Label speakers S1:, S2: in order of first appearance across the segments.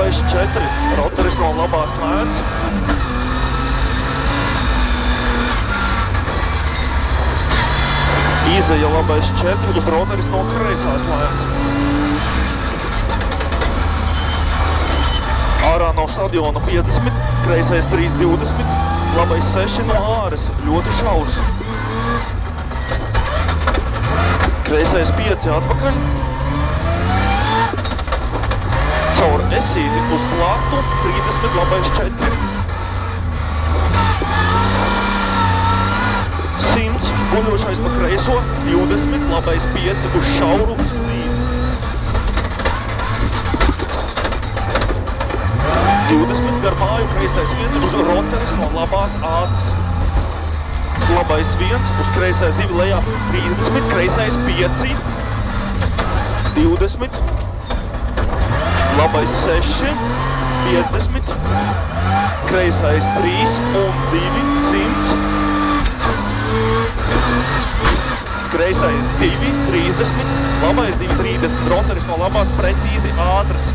S1: labais 4, rotaris no labās lēns. Izeja labais 4, uz rotaris no kreisās lēns. Ārā no stadiona 50, kreisais 3.20, labais 6 no āras, ļoti šaurs. Kreisais 5 atpakaļ. Caur esīti uz platu 30, labais 4. 100, guļošais pa kreiso 20, labais 5 uz šauru slīdu. 20 gar māju, kreisais 1 uz rotaris no labās ātras. Labais 1 uz kreisais 2 lejā 30, kreisais 5, 20, labais 6, 50, kreisais 3 un 2, 100, kreisais 2, 30, labais 2, 30, rotaris no labās precīzi ātras.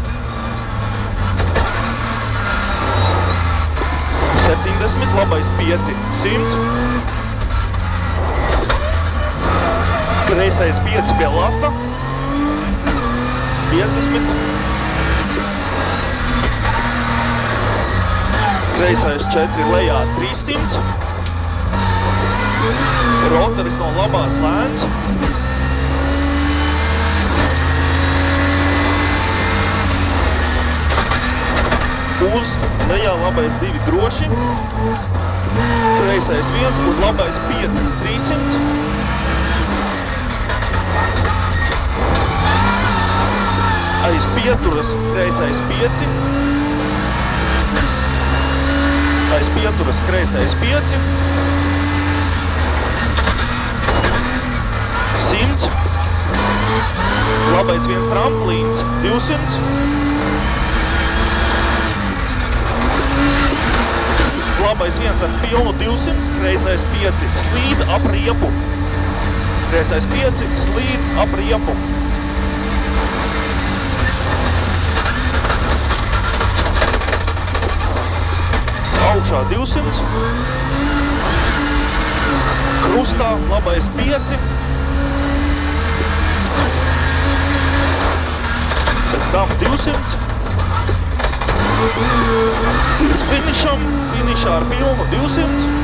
S1: 70, labais 5, 100, kreisais 5 pie lata, 50, kreisais 4 lejā 300, rotaris no labās lēns, uz lejā labais 2 droši, kreisais 1 uz labais 5, 300, aiz pieturas kreisais 5, aiz pieturas kreisais 5, 100, labais 1 tramplīns 200, labais 1 ar pilnu 200, kreisais 5 slīd ap riepu, kreisais 5 slīd ap riepu. Augšā 200, krustā labais 5, pēc tam 200, līdz finišam, finišā ar pilnu 200,